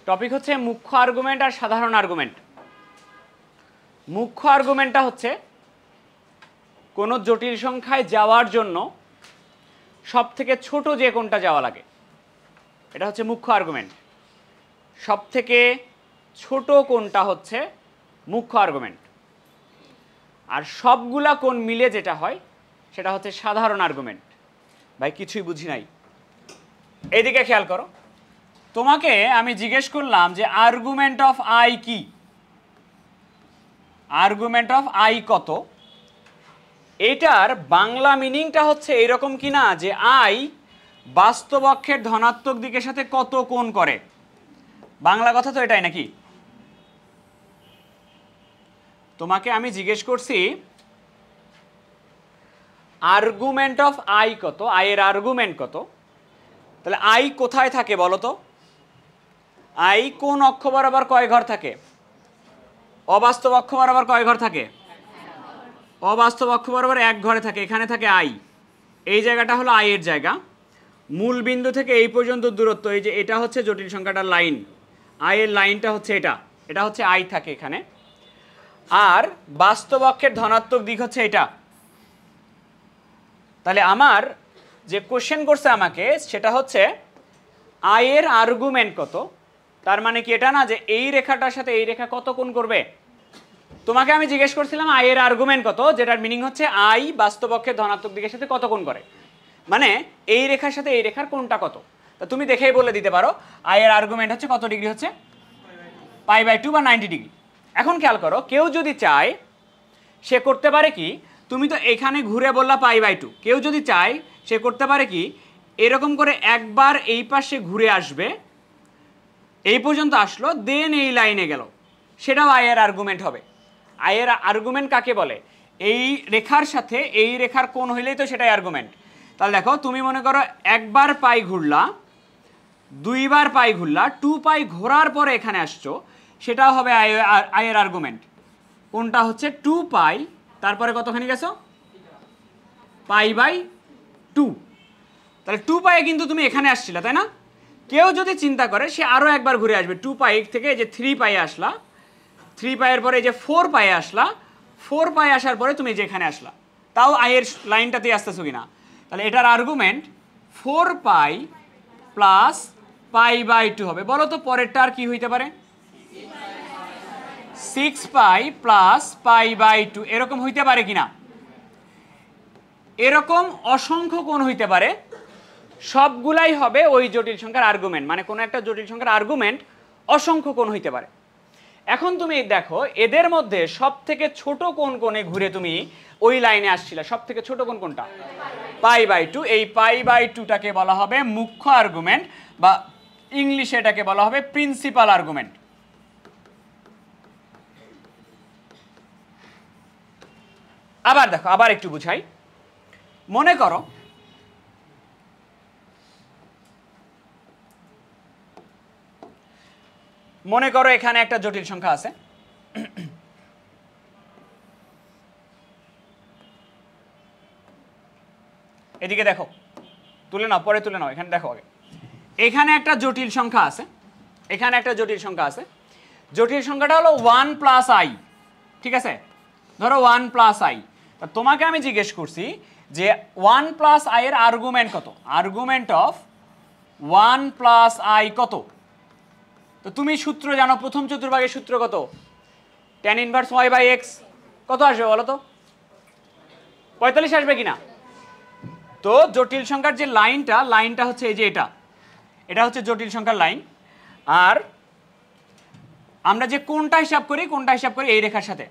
Topic হচ্ছে মুখ্য argument আর সাধারণ আর্গুমেন্ট। মুখ্য আর্গুমেন্টটা হচ্ছে কোনো জটিল সংখ্যায় যাওয়ার জন্য সব থেকে ছোট যে কোনটা যাওয়া লাগে, এটা হচ্ছে মুখ্য আর্গুমেন্ট। সব থেকে ছোট কোনটা হচ্ছে মুখ্য আর্গুমেন্ট, আর সবগুলা কোন মিলে যেটা হয় সেটা হচ্ছে সাধারণ আর্গুমেন্ট। ভাই কিছুই বুঝি নাই, এইদিকে খেয়াল করো। তোমাকে আমি জিজ্ঞেস করলাম যে আর্গুমেন্ট অফ আই কি, আর্গুমেন্ট অফ আই কত। এটার বাংলা মিনিংটা হচ্ছে এইরকম কি না, যে আই বাস্তব অক্ষের ধনাত্মক দিকের সাথে কত কোণ করে। বাংলা কথা তো এটাই নাকি? তোমাকে আমি জিজ্ঞেস করছি আর্গুমেন্ট অফ আই কত, আই এর আর্গুমেন্ট কত। তাহলে আই কোথায় থাকে বলো তো? আই কোন অক্ষ বরাবর কয় ঘর থাকে? অবাস্তব অক্ষ বরাবর কয় ঘর থাকে? অবাস্তব অক্ষ বরাবর এক ঘরে থাকে, এখানে থাকে আই। এই জায়গাটা হলো আই এর জায়গা। মূল বিন্দু থেকে এই পর্যন্ত দূরত্ব, এই যে এটা হচ্ছে জটিল সংখ্যাটার লাইন, আই এর লাইনটা হচ্ছে এটা, এটা হচ্ছে আই থাকে এখানে। আর বাস্তব অক্ষের ধনাত্মক দিক হচ্ছে এটা। তাহলে আমার যে কোশ্চেন করছে আমাকে সেটা হচ্ছে আই এর আর্গুমেন্ট কত। তার মানে কি এটা না যে এই রেখাটার সাথে এই রেখা কত কোণ করবে? তোমাকে আমি জিজ্ঞেস করছিলাম আই এর আর্গুমেন্ট কত, যেটার মিনিং হচ্ছে আই বাস্তব অক্ষের ধনাত্মক দিকের সাথে কত কোণ করে, মানে এই রেখার সাথে এই রেখার কোণটা কত। তা তুমি দেখেই বলে দিতে পারো আই এর আর্গুমেন্ট হচ্ছে কত ডিগ্রি, হচ্ছে π/2 বা 90 ডিগ্রি। এখন খেয়াল করো, কেউ যদি চায় সে করতে পারে কি, তুমি তো এখানে ঘুরে বললা π/2, কেউ যদি চায় সে করতে পারে কি, এরকম করে একবার এই পাশে ঘুরে আসবে, এই পর্যন্ত আসলো, দেন এই লাইনে গেল, সেটাও আই এর আর্গুমেন্ট হবে। আই এর আর্গুমেন্ট কাকে বলে? এই রেখার সাথে এই রেখার কোণ হইলেই তো সেটাই আর্গুমেন্ট। তাহলে দেখো, তুমি মনে করো একবার পাই ঘুরলা, দুইবার পাই ঘুরলা, 2π ঘোরার পরে এখানে আসছো, সেটাও হবে আই এর আর্গুমেন্ট। কোনটা হচ্ছে 2π, তারপরে কতখানি গেছো? π/2। তাহলে 2π কিন্তু তুমি এখানে আসছিলা, তাই না? কেউ যদি চিন্তা করে সে আরও একবার ঘুরে আসবে, 2π থেকে এই যে 3π আসলা, 3π এর পরে এই যে 4π আসলা, 4π আসার পরে তুমি যেখানে আসলা, তাও আই এর লাইনটাতেই আসতেছো কিনা। তাহলে এটার আর্গুমেন্ট 4π প্লাস π/2 হবে। বলো তো পরেরটা আর কি হইতে পারে? 6π প্লাস π/2, এরকম হইতে পারে কিনা? এরকম অসংখ্য কোণ হইতে পারে, সবগুলাই হবে ওই জটিল সংখ্যার আর্গুমেন্ট। মানে কোনো একটা জটিল সংখ্যার আর্গুমেন্ট অসংখ্য কোণ হইতে পারে। এখন তুমি দেখো এদের মধ্যে সব থেকে ছোট কোণ কোণে ঘুরে তুমি ওই লাইনে আসছিলা, সব থেকে ছোট কোণ কোনটা? π/2। এই π/2টাকে বলা হবে মুখ্য আর্গুমেন্ট, বা ইংলিশে এটাকে বলা হবে প্রিন্সিপাল আর্গুমেন্ট। আবার দেখো, আবার একটু বুঝাই। মনে করো এখানে একটা জটিল সংখ্যা আছে, এদিকে দেখো, তুলে নাও, পরে তুলে নাও, এখানে দেখো আগে। এখানে একটা জটিল সংখ্যা আছে, এখানে একটা জটিল সংখ্যা আছে। জটিল সংখ্যাটা হলো 1 + i, ঠিক আছে? ধরো 1 + i। তোমাকে আমি জিজ্ঞেস করছি যে 1 + i এর আর্গুমেন্ট কত, আর্গুমেন্ট অফ 1 + i কত। তো তুমি সূত্র জানো, প্রথম চতুর্ভাগের সূত্র কত? tan inverse y/x। কত আসবে বলো তো? 45 আসবে কিনা? তো জটিল সংখ্যার যে লাইনটা হচ্ছে এই যে এটা হচ্ছে জটিল সংখ্যার লাইন। আর আমরা যে কোনটা হিসাব করি এই রেখার সাথে।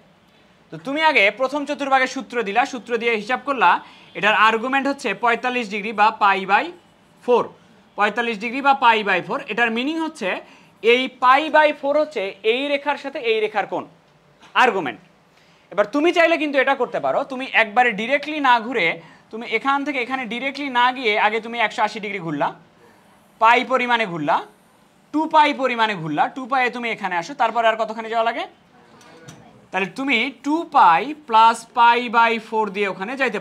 তো তুমি আগে প্রথম চতুর্ভাগের সূত্র দিলা, সূত্র দিয়ে হিসাব করলা, এটার আর্গুমেন্ট হচ্ছে 45 ডিগ্রি বা π/4, 45 ডিগ্রি বা π/4। এটার মিনিং হচ্ছে এই π/4 হচ্ছে এই রেখার সাথে এই রেখার কোণ, আর্গুমেন্ট। এবার তুমি চাইলে কিন্তু এটা করতে পারো, তুমি একবারে ডিরেক্টলি না ঘুরে তুমি এখান থেকে এখানে ডিরেক্টলি না গিয়ে আগে তুমি 180 ডিগ্রি ঘুরলা, পাই পরিমাণে ঘুরলা, 2π পরিমাণে ঘুরলা, 2π এ তুমি এখানে আসো, তারপরে আর কতখানি যাওয়া লাগে? তাহলে তুমি 2π প্লাস π/4 দিয়ে ওখানে যাইতে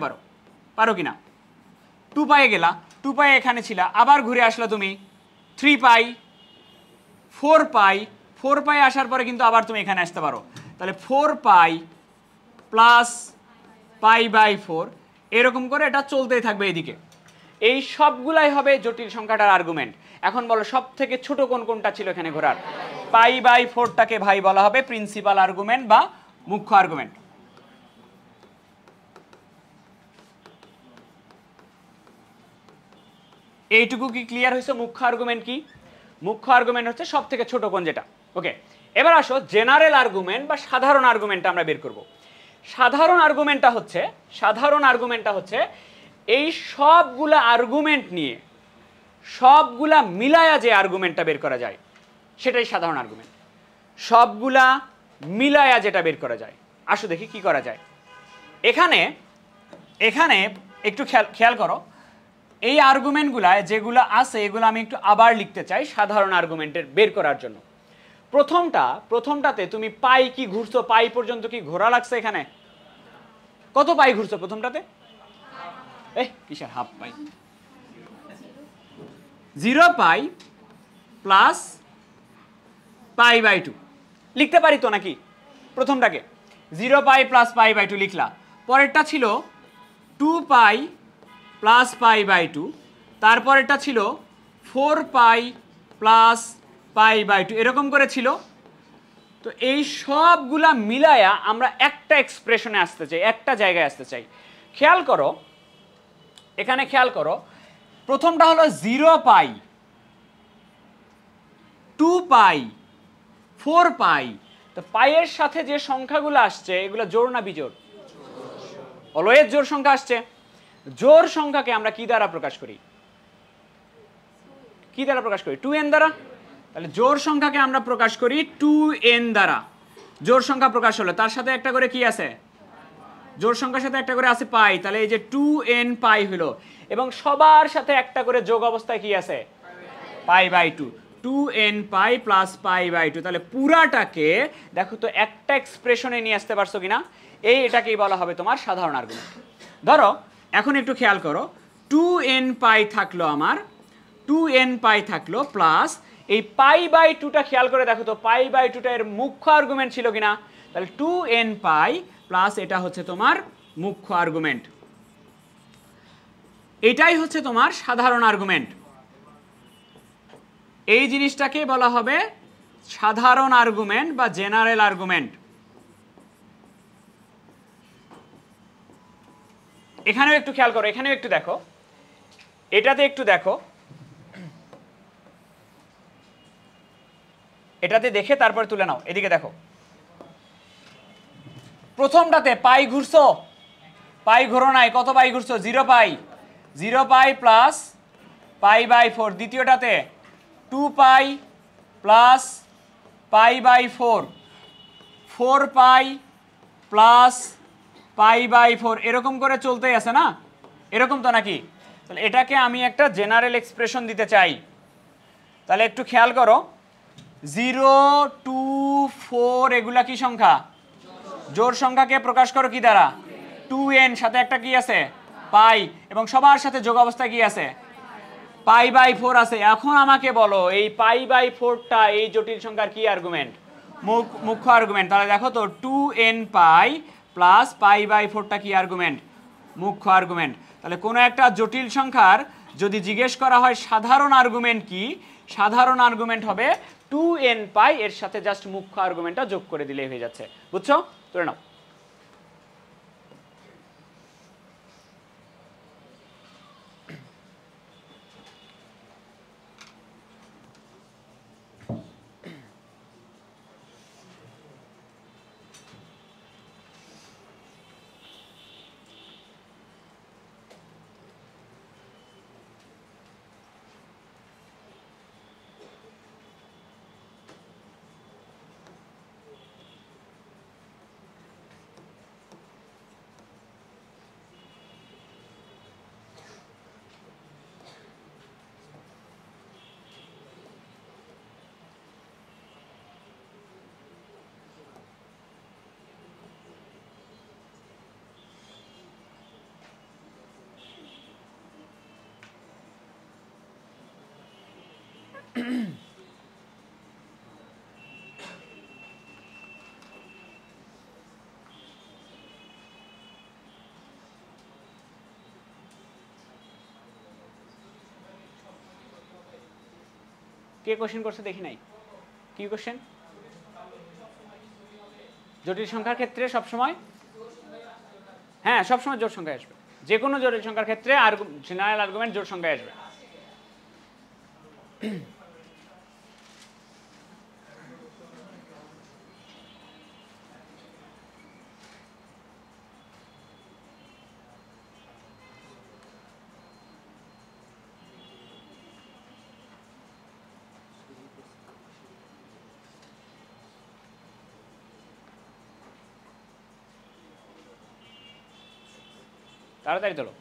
পারো কিনা? 2π এ গেলা, 2π এখানে ছিলা, আবার ঘুরে আসলা তুমি 3π, 4 পাই আসার পরে কিন্তু আবার তুমি এখানে আসতে পারো, তাহলে 4 পাই প্লাস পাই/4 এরকম করে এটা চলতেই থাকবে এদিকে। এই সবগুলাই হবে জটিল সংখ্যাটার আর্গুমেন্ট। এখন বলো সব থেকে ছোট কোনটা ছিল এখানে ঘোরার? পাই/4টাকে ভাই বলা হবে প্রিন্সিপাল আর্গুমেন্ট বা মুখ্য আর্গুমেন্ট। এইটুকু কি ক্লিয়ার হয়েছে? মুখ্য আর্গুমেন্ট কি? মুখ্য আর্গুমেন্ট হচ্ছে সব থেকে ছোট কোণ যেটা। ওকে, এবার আসো জেনারেল আর্গুমেন্ট বা সাধারণ আর্গুমেন্টটা আমরা বের করব। সাধারণ আর্গুমেন্টটা হচ্ছে এই সবগুলা আর্গুমেন্ট নিয়ে সবগুলা মিলায়া যে আর্গুমেন্টটা বের করা যায় সেটাই সাধারণ আর্গুমেন্ট। সবগুলা মিলায়া যেটা বের করা যায়, আসো দেখি কি করা যায়। এখানে একটু খেয়াল করো, এই আর্গুমেন্টগুলায় যেগুলো আছে এগুলো আমি একটু আবার লিখতে চাই সাধারণ আর্গুমেন্টের বের করার জন্য। প্রথমটাতে তুমি পাই কি ঘুরছো, পাই পর্যন্ত কি ঘোরা লাগছে? এখানে কত পাই ঘুরছো প্রথমটাতে? কিসের হাফ পাই? 0 পাই প্লাস পাই/2 লিখতে পারি তো নাকি? প্রথমটাকে 0 পাই প্লাস পাই/2 লিখলা। পরেরটা ছিল 2 পাই প্লাস পাই/2, তারপরেরটা ছিল 4 পাই প্লাস পাই/2 এরকম করে ছিল। তো এই সবগুলা মিলায়া আমরা একটা এক্সপ্রেশনে আসতে চাই, একটা জায়গায় আসতে চাই। খেয়াল করো, এখানে খেয়াল করো, প্রথমটা হলো 0 পাই, 2 পাই, 4 পাই। তো পাইয়ের সাথে যে সংখ্যাগুলো আসছে এগুলো জোড় না বিজোড়? অলওয়েজ জোড় সংখ্যা আসছে। জোড় সংখ্যাকে আমরা কি দ্বারা প্রকাশ করি? 2n দ্বারা। তাহলে জোড় সংখ্যাকে আমরা প্রকাশ করি 2n দ্বারা। জোড় সংখ্যা প্রকাশ হলো তার সাথে একটা করে কি আছে? জোড় সংখ্যার সাথে একটা করে আছে পাই, তাহলে এই যে 2n পাই হলো, এবং সবার সাথে একটা করে যোগ অবস্থায় কি আছে? পাই/2। 2n পাই প্লাস পাই/2, তাহলে পুরাটাকে দেখো তো একটা এক্সপ্রেশনে নিয়ে আসতে পারছো কিনা? এটাকেই বলা হবে তোমার সাধারণ আর্গুমেন্ট। ধরো এখন একটু খেয়াল করো, 2n পাই থাকলো আমার, 2n পাই থাকলো প্লাস এই পাই/2টা খেয়াল করে দেখো তো পাই/2টা এর মুখ্য আর্গুমেন্ট ছিল কিনা? তাহলে 2n পাই প্লাস এটা হচ্ছে তোমার মুখ্য আর্গুমেন্ট। এটাই হচ্ছে তোমার সাধারণ আর্গুমেন্ট। এই জিনিসটাকে বলা হবে সাধারণ আর্গুমেন্ট বা জেনারেল আর্গুমেন্ট। এখানেও একটু খেয়াল করো, এখানেও একটু দেখো, এটাতে একটু দেখো, এটাতে দেখে তারপর তুলে নাও। এদিকে দেখো, প্রথমটাতে পাই ঘুরছো, পাই ঘোরো নাই। কত পাই ঘুরছো? 0 পাই, 0 পাই প্লাস পাই/4। দ্বিতীয়টাতে 2 pi plus pi, 4 pi plus pi এরকম করে চলতেই আছে না? এরকম তো নাকি? তাহলে এটাকে আমি একটা জেনারেল এক্সপ্রেশন দিতে চাই। তাহলে একটু খেয়াল করো, 0, 2, 4 এগুলা কি সংখ্যা? জোড় সংখ্যাকে প্রকাশ করো কি দ্বারা? 2n, সাথে একটা কি আছে? পাই, এবং সবার সাথে যোগ অবস্থায় কি আছে? পাই/4 আছে। এখন আমাকে বলো এই পাই/4টা এই জটিল সংখ্যার কি আর্গুমেন্ট? মুখ্য আর্গুমেন্ট। তাহলে দেখো তো 2n পাই প্লাস পাই/4টা কি আর্গুমেন্ট? মুখ্য আর্গুমেন্ট। তাহলে কোনো একটা জটিল সংখ্যার যদি জিজ্ঞেস করা হয় সাধারণ আর্গুমেন্ট কি, সাধারণ আর্গুমেন্ট হবে 2n পাই, এর সাথে জাস্ট মুখ্য আর্গুমেন্টটা যোগ করে দিলেই হয়ে যাচ্ছে। বুঝছো? ধরে নাও। কে কোশ্চেন করছে দেখি নাই, কি কোশ্চেন? জটিল সংখ্যার ক্ষেত্রে সবসময়, হ্যাঁ সবসময় জোড় সংখ্যায় আসবে, যে কোনো জটিল সংখ্যার ক্ষেত্রে জেনারেল আর্গুমেন্ট জোড় সংখ্যায় আসবে। তাড়াতাড়ি তোলো।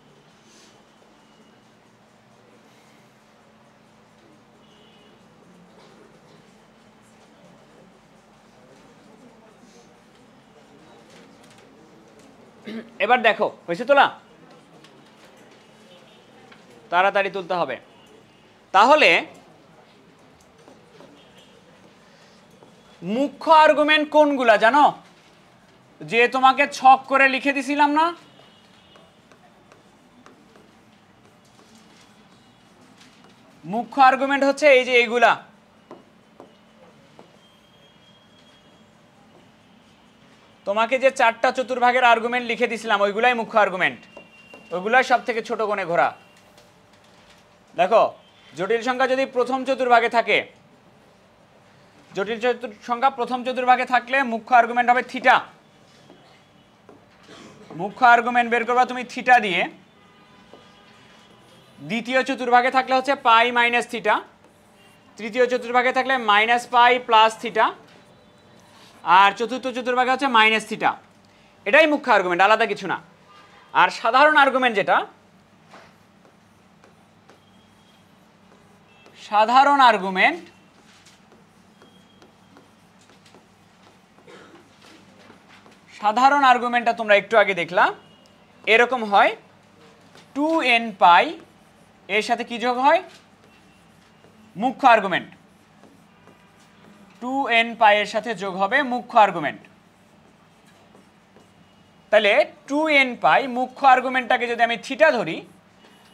এবার দেখো হয়েছে তোলা, তাড়াতাড়ি তুলতে হবে। তাহলে মুখ্য আর্গুমেন্ট কোনগুলা জানো? যে তোমাকে ছক করে লিখে দিছিলাম না, মুখ্য আর্গুমেন্ট হচ্ছে এই যে এইগুলা। তোমাকে যে 4টা চতুর্ভাগের আর্গুমেন্ট লিখে দিছিলাম ওইগুলাই মুখ্য আর্গুমেন্ট, ওইগুলাই সব থেকে ছোট কোণে ঘোরা। দেখো জটিল সংখ্যা যদি প্রথম চতুর্ভাগে থাকে, জটিল সংখ্যা প্রথম চতুর্ভাগে থাকলে মুখ্য আর্গুমেন্ট হবে থিটা। মুখ্য আর্গুমেন্ট বের করবা তুমি থিটা দিয়ে। দ্বিতীয় চতুর্ভাগে থাকলে হচ্ছে পাই মাইনাস থিটা, তৃতীয় চতুর্ভাগে থাকলে মাইনাস পাই প্লাস থিটা, আর চতুর্থ চতুর্ভাগে হচ্ছে মাইনাস থিটা। এটাই মুখ্য আর্গুমেন্ট, আলাদা কিছু না। আর সাধারণ আর্গুমেন্ট যেটা, সাধারণ আর্গুমেন্ট সাধারণ আর্গুমেন্টটা তোমরা একটু আগে দেখলা, এরকম হয় 2n পাই, এর সাথে কি যোগ হয়? মুখ্য আর্গুমেন্ট। 2n পাই এর সাথে যোগ হবে মুখ্য আর্গুমেন্ট। তাহলে 2n পাই মুখ্য আর্গুমেন্টটাকে যদি আমি থিটা ধরি,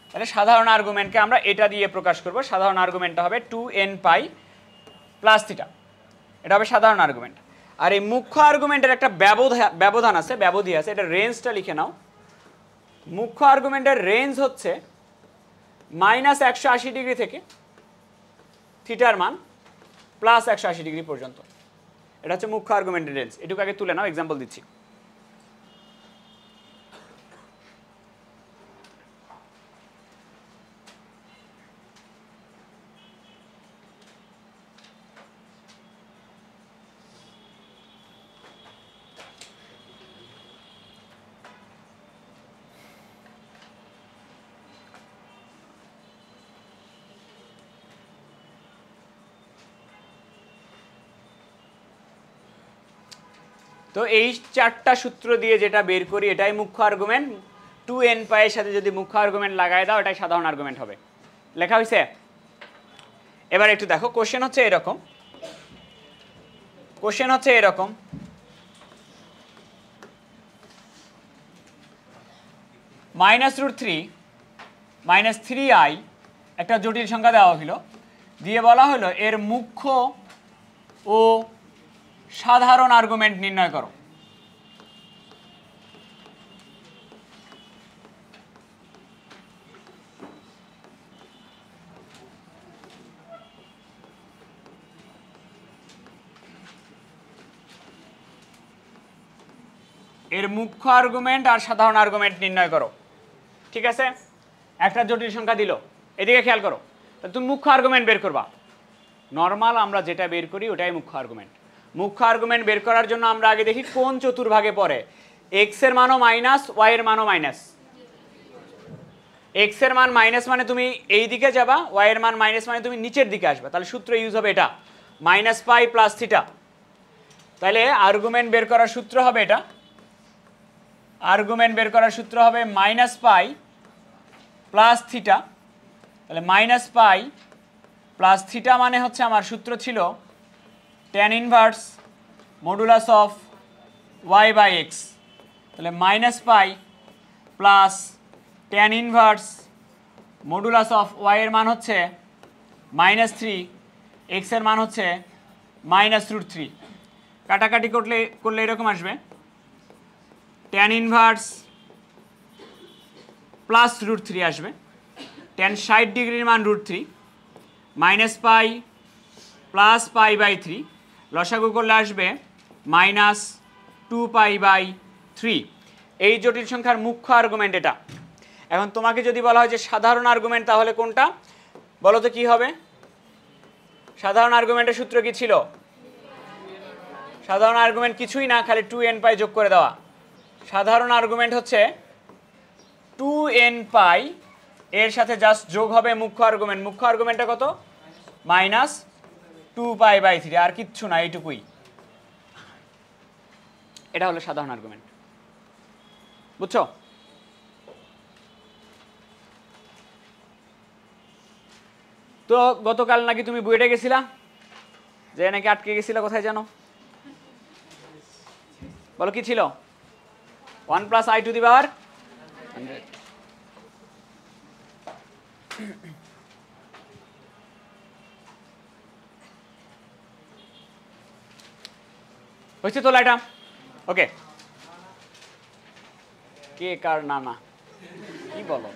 তাহলে সাধারণ আর্গুমেন্টকে আমরা এটা দিয়ে প্রকাশ করব। সাধারণ আর্গুমেন্টটা হবে 2n পাই প্লাস থিটা, এটা হবে সাধারণ আর্গুমেন্ট। আর এই মুখ্য আর্গুমেন্টের একটা ব্যবধান আছে, ব্যবধি আছে, এটা রেঞ্জটা লিখে নাও। মুখ্য আর্গুমেন্টের রেঞ্জ হচ্ছে -180 ডিগ্রি থেকে থিটার মান +180 ডিগ্রি পর্যন্ত। এটা হচ্ছে মুখ্য আর্গুমেন্টের রেঞ্জ। এটুকু আগে তুলে নাও, এক্সাম্পল দিচ্ছি। তো এই 4টা সূত্র দিয়ে যেটা বের করি এটাই মুখ্য আর্গুমেন্ট। 2n পাইয়ের সাথে যদি মুখ্য আর্গুমেন্ট লাগাই দাও এটাই সাধারণ আর্গুমেন্ট হবে। লেখা হয়েছে? এবার একটু দেখো, কোশ্চেন হচ্ছে এরকম, -√3 -3i একটা জটিল সংখ্যা দেওয়া হলো, দিয়ে বলা হলো এর মুখ্য ও সাধারণ আর্গুমেন্ট নির্ণয় করো। এর মুখ্য আর্গুমেন্ট আর সাধারণ আর্গুমেন্ট নির্ণয় করো। ঠিক আছে, একটা জটিল সংখ্যা দিল, এদিকে খেয়াল করো। তুমি মুখ্য আর্গুমেন্ট বের করবা। নর্মাল আমরা যেটা বের করি ওটাই মুখ্য আর্গুমেন্ট। মুখ্য আর্গুমেন্ট বের করার জন্য আমরা আগে দেখি কোন চতুর্ভাগে পড়ে। এক্স এর মানও মাইনাস, ওয়াই এর মানও মাইনাস। এক্স এর মান মাইনাস মানে তুমি এই দিকে যাবা, ওয়াই এর মান মাইনাস মানে তুমি নিচের দিকে আসবে। তাহলে সূত্র ইউজ হবে এটা, -পাই প্লাস থিটা। তাহলে আর্গুমেন্ট বের করার সূত্র হবে এটা, আর্গুমেন্ট বের করার সূত্র হবে -পাই প্লাস থিটা। তাহলে -পাই প্লাস থিটা মানে হচ্ছে আমার সূত্র ছিল tan inverse modulus of y by x. তাহলে -pi plus tan inverse modulus of y এর মান হচ্ছে -3, এক্স এর মান হচ্ছে -√3, কাটাকাটি করলে এরকম আসবে tan ইনভার্স +√3 আসবে, tan 60 ডিগ্রির মান √3 -পাই প্লাস π/3, লসাগু করলে আসবে -2π/3। এই জটিল সংখ্যার মুখ্য আর্গুমেন্ট এটা। এখন তোমাকে যদি বলা হয় যে সাধারণ আর্গুমেন্ট তাহলে কোনটা বলো তো কি হবে? সাধারণ আর্গুমেন্টের সূত্র কি ছিল? সাধারণ আর্গুমেন্ট কিছুই না, খালি 2nπ যোগ করে দেওয়া। সাধারণ আর্গুমেন্ট হচ্ছে 2nπ, এর সাথে জাস্ট যোগ হবে মুখ্য আর্গুমেন্ট। মুখ্য আর্গুমেন্টটা কত? -2π/3, আর কিচ্ছু না, এইটুকুই। এটা হলো সাধারণ আর্গুমেন্ট, বুঝছো? তো গতকাল নাকি তুমি বুয়েটে গেছিলা, যে নাকি আটকে গেছিলা কোথায় জানো? বলো কি ছিল? 1 + i⁻100। হয়েছে তো লাইটা? ওকে, কে কার নানা কি বলো?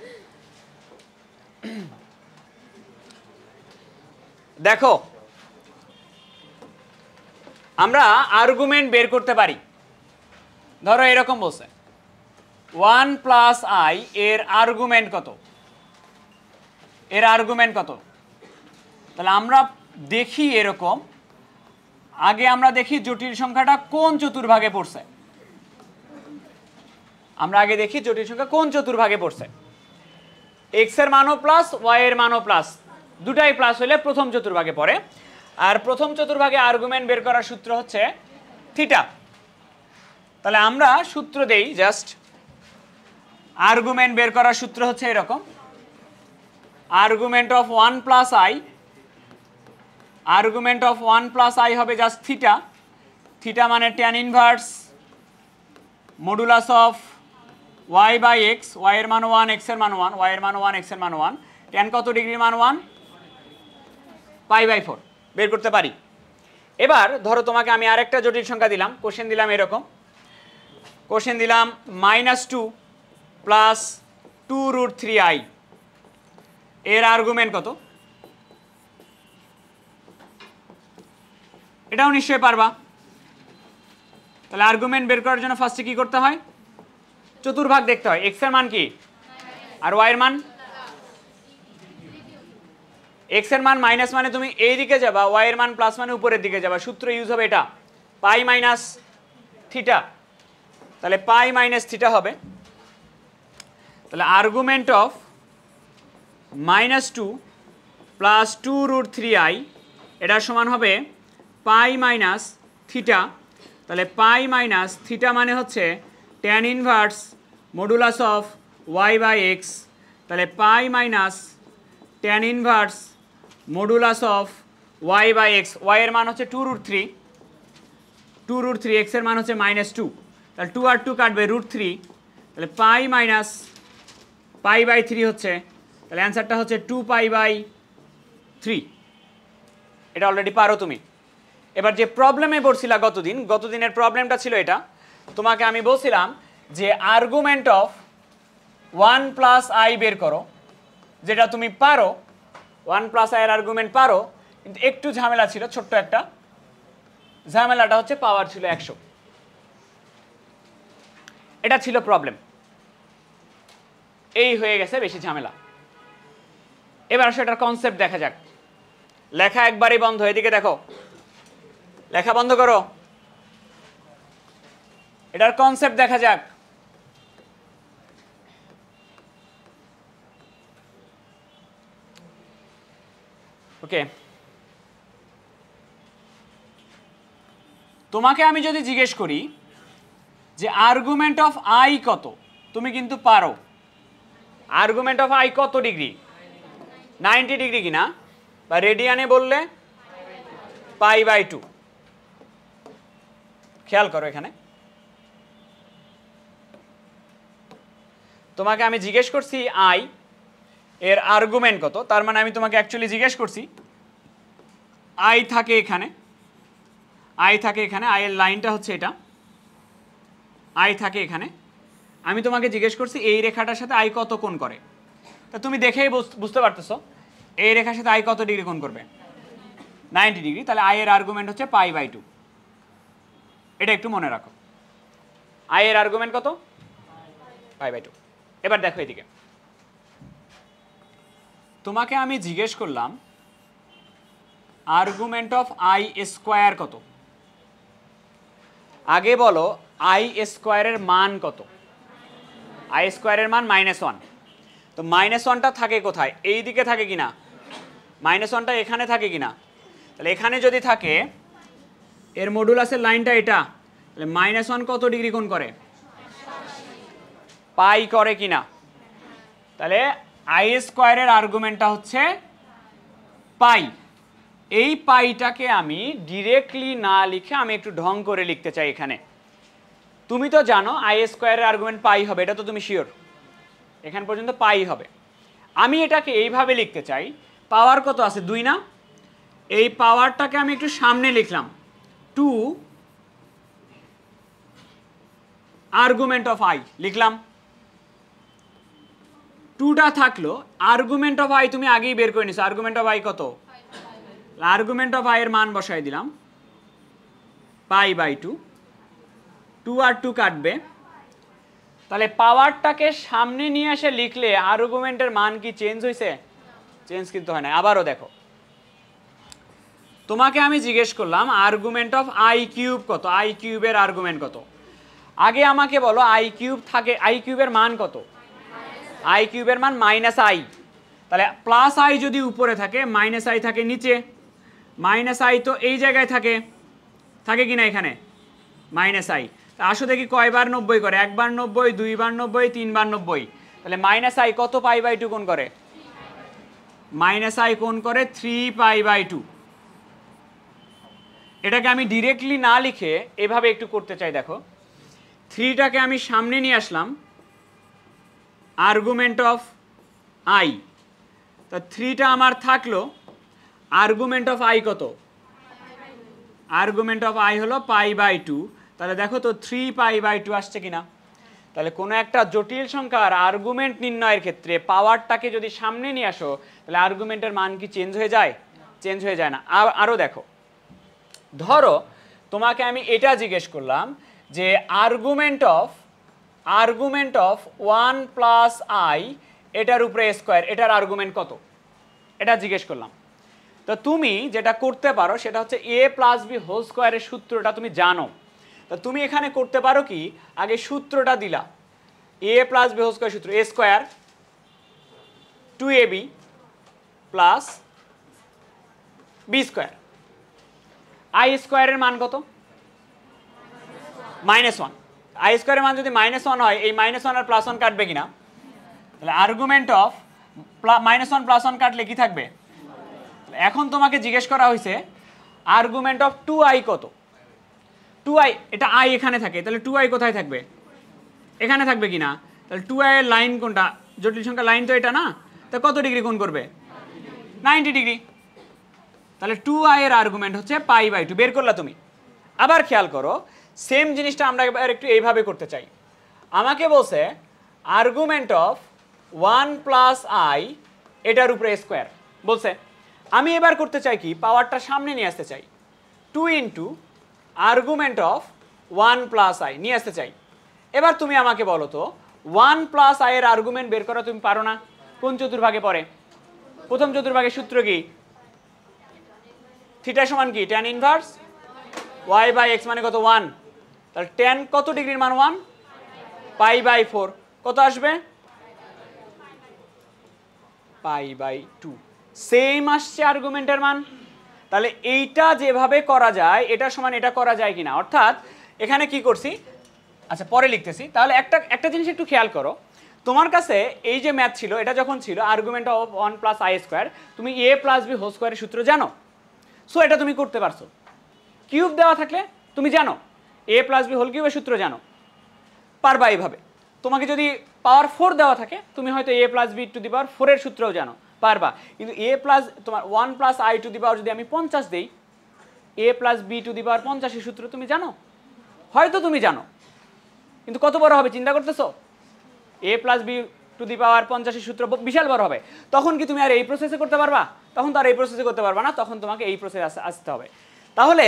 দেখো, আমরা আর্গুমেন্ট বের করতে পারি। ধরো এরকম বলছে 1 + i এর আর্গুমেন্ট কত? এর আর্গুমেন্ট কত? তাহলে আমরা দেখি এরকম, আগে আমরা দেখি জটিল সংখ্যাটা কোন চতুর্ভাগে পড়ছে। আমরা আগে দেখি জটিল সংখ্যা কোন চতুর্ভাগে পড়ছে। x এর মানও প্লাস, y এর মানও প্লাস, দুটাই প্লাস হলে প্রথম চতুর্ভাগে পড়ে। আর প্রথম চতুর্ভাগে আর্গুমেন্ট বের করার সূত্র হচ্ছে থিটা। তাহলে আমরা সূত্র দেই, জাস্ট আর্গুমেন্ট বের করার সূত্র হচ্ছে এরকম, argument of 1 + i, argument of 1 + i হবে জাস্ট থিটা। থিটা মানে tan inverse modulus of y/x, y এর মান 1, x এর মান 1, y এর মান 1, x এর মান 1, tan কত ডিগ্রির মান 1, π/4 বের করতে পারি। এবার ধরো তোমাকে আমি আরেকটা জটিল সংখ্যা দিলাম, কোশ্চেন দিলাম এরকম, কোশ্চেন দিলাম -2 + 2√3i, এর আর্গুমেন্ট কত? এটাও নিশ্চয়ই পারবা। তাহলে আর্গুমেন্ট বের করার জন্য ফার্স্টে কি করতে হয়? চতুর্ভাগ দেখতে হয়। এক্স এর মান কি আর ওয়াই এর মান? এক্স এর মান মাইনাস মানে তুমি এই দিকে যাবা, ওয়াই এর মান প্লাস মানে উপরের দিকে যাবা। সূত্র ইউজ হবে এটা, পাই মাইনাস থিটা। তাহলে পাই মাইনাস থিটা হবে। তাহলে আর্গুমেন্ট অফ -2 + 2√3i, এটার সমান হবে পাই মাইনাস থিটা। তাহলে পাই মাইনাস থিটা মানে হচ্ছে tan inverse modulus of y/x। তাহলে pi minus tan inverse modulus of y/x, y এর মান হচ্ছে 2√3, 2√3, x এর মান হচ্ছে -2। তাহলে 2 আর 2 কাটবে, √3। তাহলে পাই মাইনাস π/3 হচ্ছে, তাহলে অ্যান্সারটা হচ্ছে 2π/3। এটা অলরেডি পারো তুমি। এবার যে প্রবলেমে পড়ছিলা গতদিনের প্রবলেমটা ছিল এটা, তোমাকে আমি বলছিলাম যে আর্গুমেন্ট অফ 1 + i বের করো, যেটা তুমি পারো। 1 + i এর আর্গুমেন্ট পারো, কিন্তু একটু ঝামেলা ছিল, ছোট্ট একটা ঝামেলাটা হচ্ছে পাওয়ার ছিল 100। এটা ছিল প্রবলেম, এই হয়ে গেছে বেশি ঝামেলা। এবার সেটার কনসেপ্ট দেখা যাক। লেখা একবারই বন্ধ, এদিকে দেখো, লেখা বন্ধ করো, এটার কনসেপ্ট দেখা যাক। ওকে, তোমাকে আমি যদি জিজ্ঞেস করি যে আর্গুমেন্ট অফ আই কত, তুমি কিন্তু পারো। আর্গুমেন্ট অফ আই কত ডিগ্রি? 90 ডিগ্রি কিনা, বা রেডিয়ানে বললে π/2। খেয়াল করো, এখানে তোমাকে আমি জিজ্ঞেস করছি আই এর আর্গুমেন্ট কত, তার মানে আমি তোমাকে অ্যাকচুয়ালি জিজ্ঞেস করছি আই থাকে এখানে, আই থাকে এখানে, আয়ের লাইনটা হচ্ছে এটা, আই থাকে এখানে। আমি তোমাকে জিজ্ঞেস করছি এই রেখাটার সাথে আই কত কোণ করে, তা তুমি দেখেই বুঝতে পারতেছো এই রেখার সাথে আই কত ডিগ্রি কোণ করবে, 90 ডিগ্রি। তাহলে আই এর আর্গুমেন্ট হচ্ছে π/2, এটা একটু মনে রাখো। আই এর আর্গুমেন্ট কত, π/2। এবার দেখো এদিকে, তোমাকে আমি জিজ্ঞেস করলাম আর্গুমেন্ট অফ আই স্কোয়ার কত। আগে বলো আই স্কোয়ারের মান কত। আই স্কোয়ারের মান -1। তো -1টা থাকে কোথায়, এই দিকে থাকে কিনা, -1টা এখানে থাকে কিনা। তাহলে এখানে যদি থাকে, এর মডুলাসের লাইনটা এটা, তাহলে -1 কত ডিগ্রি কোণ করে, পাই করে কিনা। তাহলে আই স্কোয়ারের আর্গুমেন্টটা হচ্ছে পাই। এই পাইটাকে আমি ডিরেক্টলি না লিখে আমি একটু ঢং করে লিখতে চাই এখানে। তুমি তো জানো আই স্কোয়ারের আর্গুমেন্ট পাই হবে, এটা তো তুমি শিওর, এখান পর্যন্ত পাই হবে। আমি এটাকে এইভাবে লিখতে চাই, পাওয়ার কত আছে 2 না, এই পাওয়ারটাকে আমি একটু সামনে লিখলাম 2 আর্গুমেন্ট অফ আই লিখলাম, 2টা থাকলো। আর্গুমেন্ট অফ আই তুমি আগেই বের করে নিছো, আর্গুমেন্ট অফ আই কত, আর্গুমেন্ট অফ আই এর মান বসাই দিলাম π/2, 2 আর 2 কাটবে। তাহলে পাওয়ারটাকে সামনে নিয়ে এসে লিখলে আর্গুমেন্টের মান কি চেঞ্জ হয়েছে, চেঞ্জ কিন্তু হয় না। আবারও দেখো, তোমাকে আমি জিজ্ঞেস করলাম আর্গুমেন্ট অফ আই কিউব কত, আই কিউবের আর্গুমেন্ট কত। আগে আমাকে বলো আই কিউব থাকে, আই কিউবের মান কত, আই কিউবের মান -i। তাহলে প্লাস আই যদি উপরে থাকে, -i থাকে নিচে, -i তো এই জায়গায় থাকে, থাকে কিনা এখানে -i। আসো দেখি কয়বার 90 করে, একবার 90, 2 বার 90, 3 বার 90। তাহলে -i কত π/2 কোণ করে, -i কোণ করে 3π/2। এটাকে আমি ডিরেক্টলি না লিখে এভাবে একটু করতে চাই। দেখো 3টাকে আমি সামনে নিয়ে আসলাম, আর্গুমেন্ট অফ আই, তা 3টা আমার থাকলো, আর্গুমেন্ট অফ আই কত, আর্গুমেন্ট অফ আই হলো π/2। তাহলে দেখো তো 3π/2 আসছে কিনা। তাহলে কোনো একটা জটিল সংখ্যার আর্গুমেন্ট নির্ণয়ের ক্ষেত্রে পাওয়ারটাকে যদি সামনে নিয়ে আসো, তাহলে আর্গুমেন্টের মান কি চেঞ্জ হয়ে যায়, চেঞ্জ হয়ে যায় না। আরও দেখো, ধরো তোমাকে আমি এটা জিজ্ঞেস করলাম যে আর্গুমেন্ট অফ 1 + i এটার উপরে স্কোয়ার, এটার আর্গুমেন্ট কত, এটা জিজ্ঞেস করলাম। তো তুমি যেটা করতে পারো সেটা হচ্ছে a + b হোল স্কোয়ারের সূত্রটা তুমি জানো। তো তুমি এখানে করতে পারো কি, আগে সূত্রটা দিলা, a + b হোল স্কোয়ার সূত্র, a square 2ab plus b square. I স্কোয়ারের মান কত, -1। আই স্কোয়ারের মান যদি -1 হয়, এই -1 আর +1 কাটবে কিনা, তাহলে আর্গুমেন্ট অফ -1 + 1 কাটলে কি থাকবে। এখন তোমাকে জিজ্ঞেস করা হয়েছে আর্গুমেন্ট অফ 2i কত, 2i, এটা i এখানে থাকে, তাহলে 2i কোথায় থাকবে, এখানে থাকবে কিনা। তাহলে 2i এর লাইন কোনটা, জটিল সংখ্যা লাইন তো এটা না, তা কত ডিগ্রি কোণ করবে, 90 ডিগ্রি। তাহলে 2i এর আর্গুমেন্ট হচ্ছে π/2 বের করলা তুমি। আবার খেয়াল করো, সেম জিনিসটা আমরা এবার একটু এইভাবে করতে চাই। আমাকে বলছে আর্গুমেন্ট অফ 1 + i এটার উপরে স্কোয়ার বলছে। আমি এবার করতে চাই কি, পাওয়ারটা সামনে নিয়ে আসতে চাই, 2 আর্গুমেন্ট অফ 1 + i নিয়ে আসতে চাই। এবার তুমি আমাকে বলো তো 1 + i এর আর্গুমেন্ট বের করা তুমি পারো না, কোন চতুর্ভাগে পড়ে, প্রথম চতুর্ভাগের সূত্র কি, থিটা সমান কি tan ইনভার্স y/x মানে কত 1। তাহলে tan কত ডিগ্রির মান 1, π/4 কত আসবে, π/2। সেম আসছে আর্গুমেন্টের মান। তাহলে এইটা যেভাবে করা যায় এটা সমান এটা করা যায় কিনা, অর্থাৎ এখানে কি করছি, আচ্ছা পরে লিখতেছি। তাহলে একটা জিনিস একটু খেয়াল করো, তোমার কাছে এই যে ম্যাথ ছিল, এটা যখন ছিল আর্গুমেন্ট অফ 1 + i স্কোয়ার, তুমি a + b হোল স্কোয়ারের সূত্র জানো, সো এটা তুমি করতে পারছো। কিউব দেওয়া থাকলে তুমি জানো a + b হোল কিউবের সূত্র জানো, পারবা এইভাবে। তোমাকে যদি পাওয়ার 4 দেওয়া থাকে, তুমি হয়তো a + b টু দি পাওয়ার 4 এর সূত্রও জানো, পারবা, কিন্তু a প্লাস তোমার 1 plus i to the power যদি আমি 50 দেই, a plus b to the power 50 এর সূত্র তুমি জানো? হয়তো তুমি জানো, কিন্তু কত বড় হবে চিন্তা করতেছো? a plus b to the power 50 এর সূত্র বিশাল বড় হবে। তখন কি তুমি আর এই প্রসেসে করতে পারবা? তখন তো আর এই প্রসেসে করতে পারবা না, তখন তোমাকে এই প্রসেসে আসতে হবে। তাহলে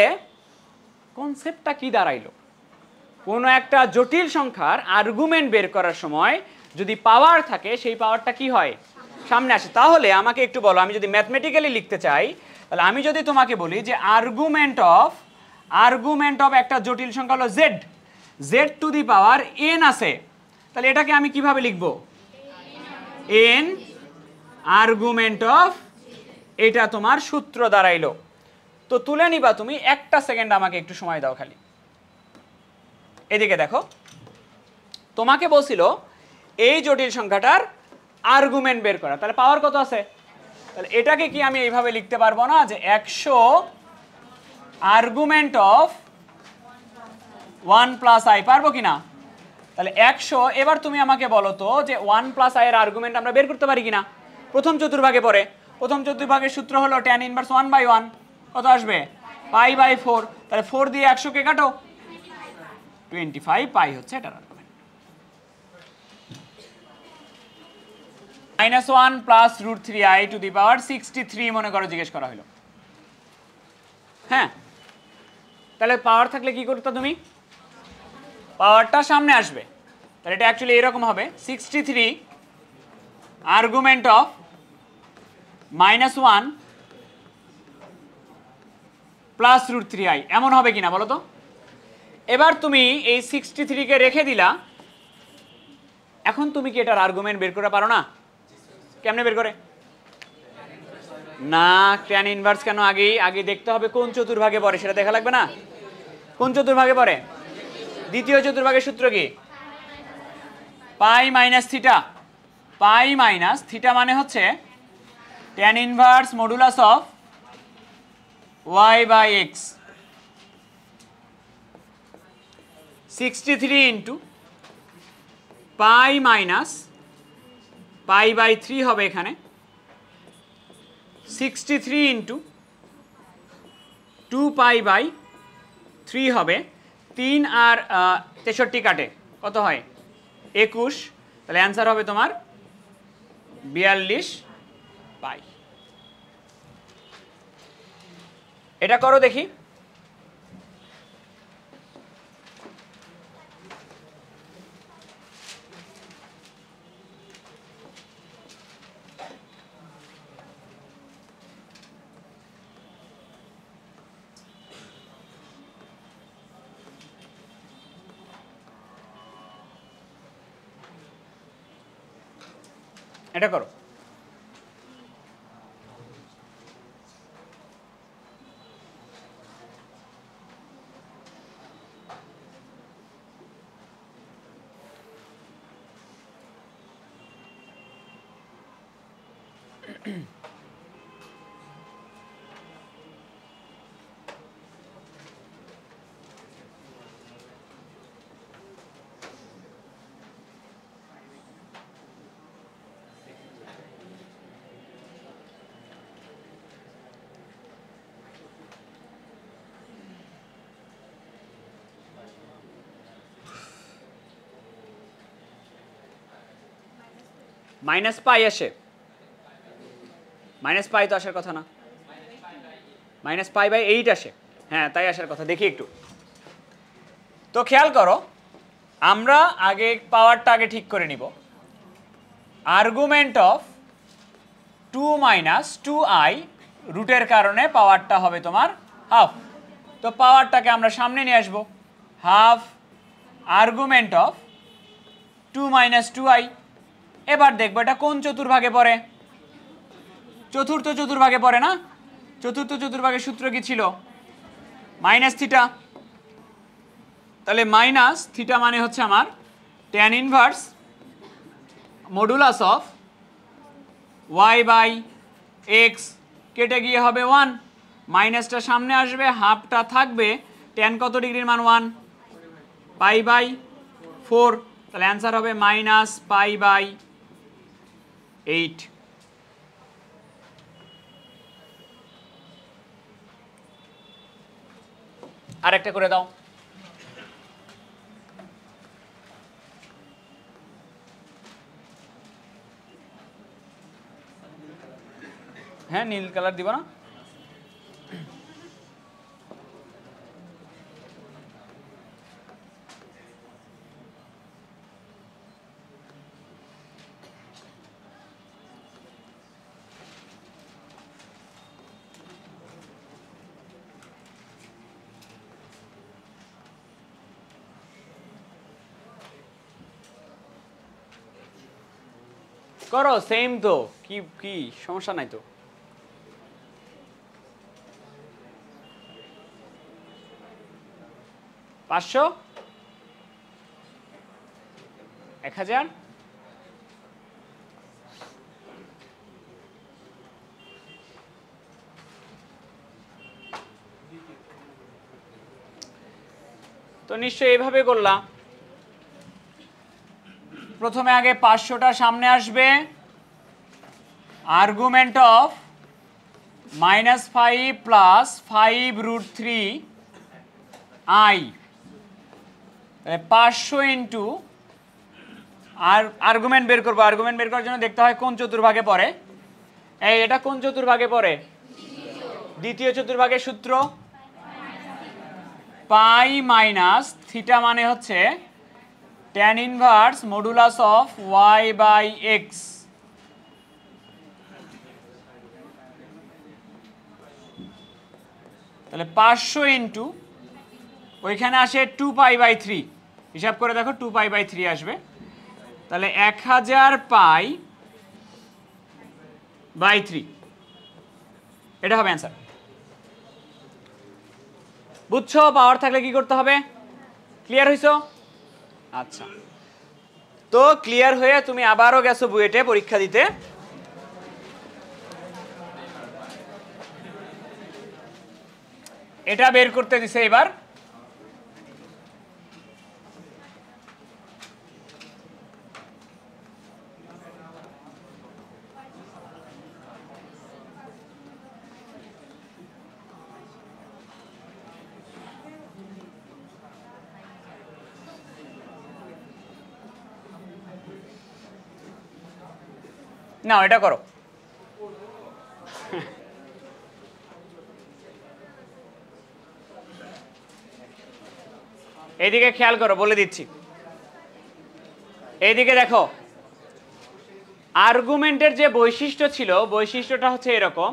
কনসেপ্টটা কি দাঁড়াইলো? কোনো একটা জটিল সংখ্যার আর্গুমেন্ট বের করার সময় যদি পাওয়ার থাকে, সেই পাওয়ারটা কি হয়? সামনে আসে। তাহলে আমাকে একটু বলো, আমি যদি ম্যাথমেটিক্যালি লিখতে চাই, তাহলে আমি যদি তোমাকে বলি যে আর্গুমেন্ট অফ একটা জটিল সংখ্যা হলো Z, Z two the power N আছে, তাহলে এটাকে আমি কিভাবে লিখব? এন আর্গুমেন্ট অফ, এটা তোমার সূত্র দাঁড়াইলো। তো তুলে নিবা তুমি, একটা সেকেন্ড আমাকে একটু সময় দাও খালি। এদিকে দেখো, তোমাকে বলছিল এই জটিল সংখ্যাটার আর্গুমেন্ট বের করা, তাহলে পাওয়ার কত আছে? তাহলে এটাকে কি আমি এইভাবে লিখতে পারবো না যে 100 আর্গুমেন্ট অফ 1 প্লাস আই, পারবো কিনা? তাহলে 100, এবার তুমি আমাকে বলো তো যে 1 প্লাস আই এর আর্গুমেন্ট আমরা বের করতে পারি কিনা? প্রথম চতুর্ভাগে পড়ে, প্রথম চতুর্ভাগের সূত্র হলো tan ইনভার্স 1/1, কত আসবে? পাই/4, তাহলে 4 দিয়ে 100 কে কাটো, 25 পাই হচ্ছে এটার argument. -1 plus √3i to the power 63 মনে করো জিজ্ঞেস করা হলো। হ্যাঁ, তাহলে পাওয়ার থাকলে কি করতে তুমি? পাওয়ারটা সামনে আসবে, তাহলে এটা অ্যাকচুয়ালি এরকম হবে 63 আর্গুমেন্ট অফ -1 প্লাস √3i, এমন হবে কিনা বলো তো? এবার তুমি এই 63 কে রেখে দিলা, এখন তুমি কি এটার আর্গুমেন্ট বের করতে পারো না? কেমনে বের করে? না, tan ইনভার্স কেন? আগে দেখতে হবে কোন চতুর্ভাগে পড়ে, সেটা দেখা লাগবে না? কোন চতুর্ভাগে পড়ে? দ্বিতীয় চতুর্ভাগের সূত্র কি? Pi minus theta. Pi minus theta মানে হচ্ছে tan inverse modulus of y/x, 63 into pi minus pi হবে এখানে, 63 ইন্টু 2π/3 হবে। 3 আর 63 কাটে, কত হয়? 21, তাহলে অ্যান্সার হবে তোমার 42 পাই। এটা করো দেখি। এটা করো। মাইনাস পাই আসে, মাইনাস পাই তো আসার কথা না, -π/8 আসে। হ্যাঁ, তাই আসার কথা। দেখি একটু তো খেয়াল করো, আমরা আগে পাওয়ারটা আগে ঠিক করে নিব। আর্গুমেন্ট অফ 2 - 2i, রুটের কারণে পাওয়ারটা হবে তোমার হাফ, তো পাওয়ারটাকে আমরা সামনে নিয়ে আসবো, হাফ আর্গুমেন্ট অফ 2 - 2i। এবার দেখবো এটা কোন চতুর্ভাগে পড়ে? চতুর্থ চতুর্ভাগে পড়ে না? চতুর্থ চতুর্ভাগের সূত্র কি ছিল? Minus theta. তাহলে মাইনাস থিটা মানে হচ্ছে আমার tan inverse modulus of y/x, কেটে গিয়ে হবে 1, মাইনাসটা সামনে আসবে, হাফটা থাকবে, tan কত ডিগ্রির মান? 1, π/4, তাহলে অ্যান্সার হবে -π/8। আরেকটা করে দাও। হ্যাঁ, নীল কালার দিব না? করো, সেম তো, কি কি সমস্যা নাই তো। পাঁচশো, 1000, তো নিশ্চয়ই এইভাবে করলাম। প্রথমে আগে 500টা সামনে আসবে, argument of -5 plus 5√3i, 500 into, আর আর্গুমেন্ট বের করবো। আর্গুমেন্ট বের করার জন্য দেখতে হয় কোন চতুর্ভাগে পড়ে। এই এটা কোন চতুর্ভাগে পড়ে? দ্বিতীয় চতুর্ভাগের সূত্র পাই মাইনাস থিটা মানে হচ্ছে tan inverse modulus of y by x। তাহলে 500 ইন্টু, ওইখানে আসে 2π/3, হিসাব করে দেখো 2π/3 আসবে। তাহলে 1000 π/3, এটা হবে অ্যান্সার। বুঝছো পাওয়ার থাকলে কি করতে হবে? ক্লিয়ার হইছো? আচ্ছা, তো ক্লিয়ার হয়ে তুমি আবারও গেছো বুয়েটে পরীক্ষা দিতে। এটা বের করতে দিছে এবার। না, এটা করো। এইদিকে খেয়াল করো, বলে দিচ্ছি। এইদিকে দেখো, আর্গুমেন্টের যে বৈশিষ্ট্য ছিল, বৈশিষ্ট্যটা হচ্ছে এরকম।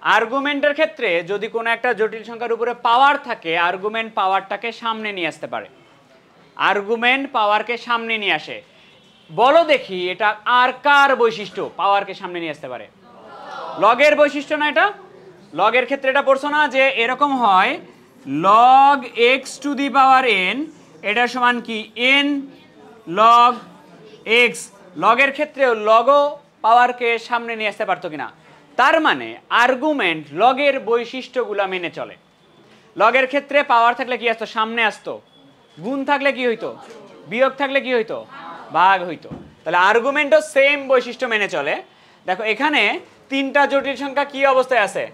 আর্গুমেন্টের ক্ষেত্রে যদি কোনো একটা জটিল সংখ্যার উপরে পাওয়ার থাকে, আর্গুমেন্ট পাওয়ারটাকে সামনে নিয়ে আসতে পারে। আর্গুমেন্ট পাওয়ারকে সামনে নিয়ে আসে। বলো দেখি এটা আর কার বৈশিষ্ট্য পাওয়ারকে সামনে নিয়ে আসতে পারে? লগের বৈশিষ্ট্য না এটা? লগের ক্ষেত্রে এটা পড়ছো না যে এরকম হয়, log x two the power n, এটা সমান কি n log x। লগের ক্ষেত্রেও লগও পাওয়ারকে সামনে নিয়ে আসতে পারতো কিনা? তার মানে আর্গুমেন্ট লগের বৈশিষ্ট্যগুলো মেনে চলে। লগের ক্ষেত্রে পাওয়ার থাকলে কি আসতো? সামনে আসতো। গুণ থাকলে কি হইতো? বিয়োগ থাকলে কি হইতো? ভাগ হইতো। তাহলে আর্গুমেন্টও সেম বৈশিষ্ট্য মেনে চলে। দেখো এখানে তিনটা জটিল সংখ্যা কি অবস্থায় আছে?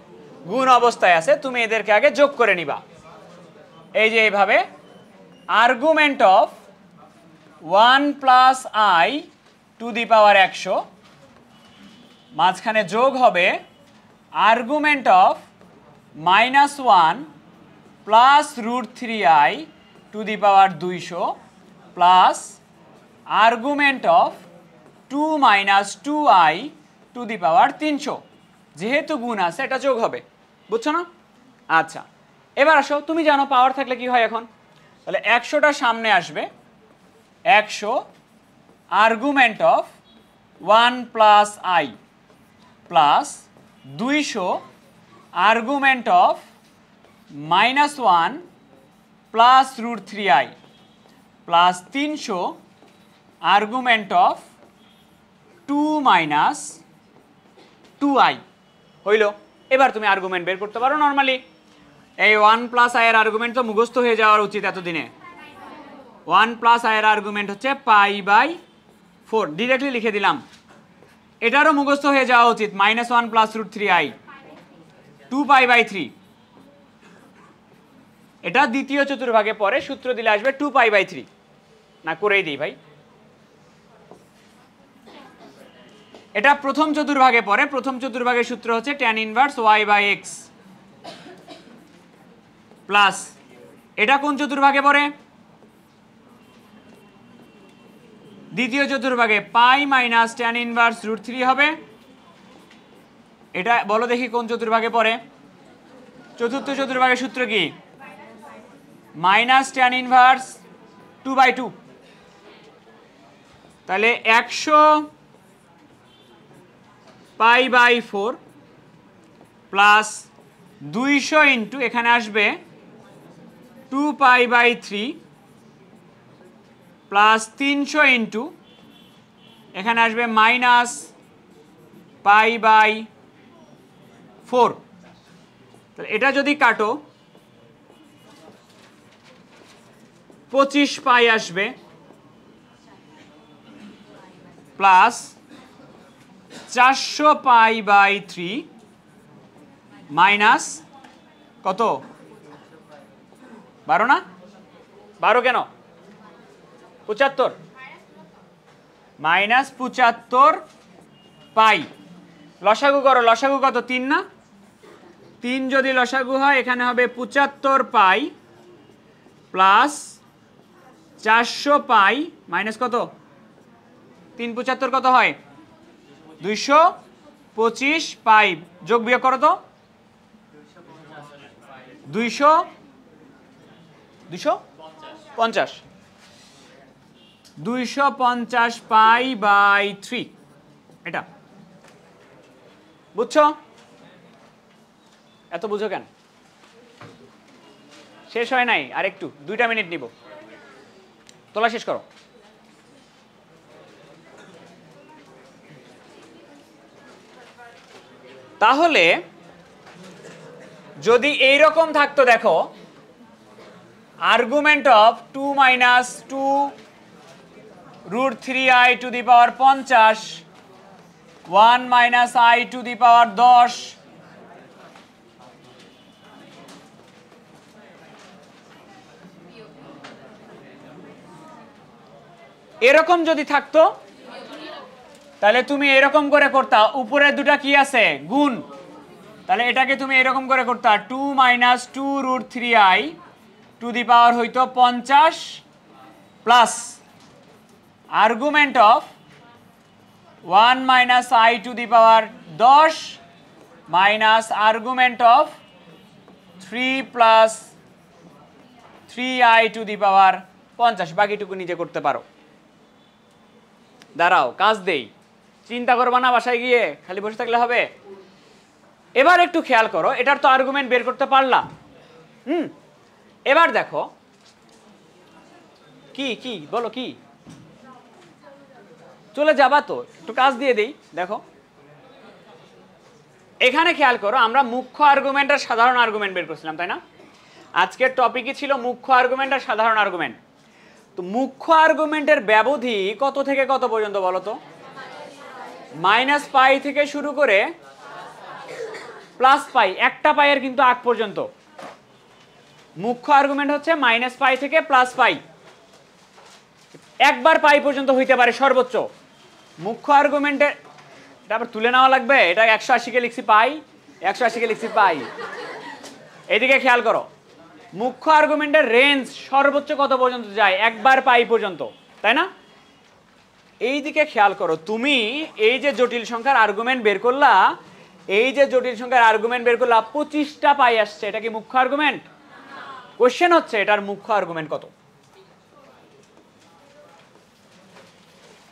গুণ অবস্থায় আছে। তুমি এদেরকে আগে যোগ করে নিবা, এই যে এইভাবে। Argument of 1 plus i to the power 100, মাঝখানে যোগ হবে argument of -1 plus √3i to the power 200 প্লাস argument of 2 minus 2i to the power 300। যেহেতু গুণ আছে এটা যোগ হবে, বুঝছো না? আচ্ছা, এবার আসো, তুমি জানো পাওয়ার থাকলে কি হয় এখন। তাহলে 100টা সামনে আসবে, 100 argument of 1 plus i plus 200 argument of -1 plus √3i plus 300 argument of 2 minus 2i হইল। এবার তুমি আর্গুমেন্ট বের করতে পারো নর্মালি। এই 1 প্লাস i এর আর্গুমেন্ট তো মুখস্থ হয়ে যাওয়ার উচিত এতদিনে। 1 প্লাস i এর আর্গুমেন্ট হচ্ছে π/4, ডিরেক্টলি লিখে দিলাম। এটারও মুখস্থ হয়ে যাওয়া উচিত, -1 প্লাস √3i, 2π/3। এটা দ্বিতীয় চতুর্ভাগে পরে সূত্র দিলে আসবে 2π/3 না করেই দিই ভাই এটা প্রথম চতুর্ভাগে পরে প্রথম চতুর্ভাগের সূত্র হচ্ছে tan ইনভার্স y/x প্লাস এটা কোন চতুর্ভাগে পরে দ্বিতীয় চতুর্ভাগে পাই মাইনাস tan ইনভার্স √3 হবে এটা বলো দেখি কোন চতুর্ভাগে পরে চতুর্থ চতুর্ভাগের সূত্র কি মাইনাস tan ইনভার্স 2/2 তাহলে 100π/4 প্লাস 200 ইন্টু এখানে আসবে 2π/3 প্লাস 300 ইন্টু এখানে আসবে মাইনাস π/4 তাহলে এটা যদি কাটো 25π আসবে প্লাস 400π/3 মাইনাস কত 12 না 12 কেন 75 মাইনাস 75 পাই লসাগু করো লসাগু কত 3 না 3 যদি লসাগু হয় এখানে হবে 75 পাই প্লাস 400 পাই মাইনাস কত 375 কত হয় 225 পাই যোগ বিয়োগ করো তো 250 π/3 এটা বুঝছো এত বুঝো কেন শেষ হয় নাই আর একটু 2টা মিনিট নিব তোলা শেষ করো তাহলে যদি এই রকম থাকতো দেখো argument of 2 - 2 √3i to the power 50 1 - i to the power 10 এরকম যদি থাকতো তাহলে তুমি এরকম করে করতা উপরের দুটো কি আছে গুণ তাহলে এটাকে তুমি এরকম করে করতা 2 - 2 √3i টু দি পাওয়ার হইতো 50 plus argument of 1 - i to the power 10 minus argument of 3 + 3i to the power 50 বাকিটুকু নিজে করতে পারো দাঁড়াও কাজ দেই চিন্তা করবা না বাসায় গিয়ে খালি বসে থাকলে হবে এবার একটু খেয়াল করো এটার তো আর্গুমেন্ট বের করতে পারলা এবার দেখো কি কি বলো কি চলে যাবা তো একটু কাজ দিয়ে দেই দেখো এখানে খেয়াল করো আমরা মুখ্য আর্গুমেন্ট আর সাধারণ আর্গুমেন্ট বের করছিলাম তাই না আজকের টপিকই ছিল মুখ্য আর্গুমেন্ট আর সাধারণ আর্গুমেন্ট তো মুখ্য আর্গুমেন্টের ব্যবধি কত থেকে কত পর্যন্ত বলো তো -π থেকে শুরু করে +π একটা পাইয়ের কিন্তু আগ পর্যন্ত মুখ্য আর্গুমেন্ট হচ্ছে -π থেকে +π একবার পাই পর্যন্ত হইতে পারে সর্বোচ্চ মুখ্য আর্গুমেন্টের এটা আবার তুলে নেওয়া লাগবে এটা 180 কে লিখছি পাই 180 কে লিখছি পাই এদিকে খেয়াল করো মুখ্য আর্গুমেন্টের রেঞ্জ সর্বোচ্চ কত পর্যন্ত যায় একবার পাই পর্যন্ত তাই না এই দিকে খেয়াল করো তুমি এই যে জটিল সংখ্যার আর্গুমেন্ট বের করলা এই যে জটিল সংখ্যার আর্গুমেন্ট বের করলা 25টা পাই আসছে এটা কি মুখ্য আর্গুমেন্ট কোশ্চেন হচ্ছে এটার মুখ্য আর্গুমেন্ট কত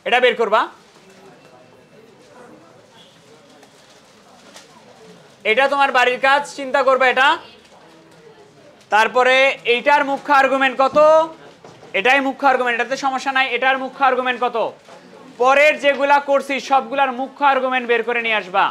এটা বের করবা এটা তোমার বাড়ির কাজ চিন্তা করবে এটা তারপরে এইটার মুখ্য আর্গুমেন্ট কত এটাই মুখ্য আর্গুমেন্ট এটাতে সমস্যা নাই এটার মুখ্য আর্গুমেন্ট কত পরের যেগুলা করছি সবগুলার মুখ্য আর্গুমেন্ট বের করে নিয়ে আসবা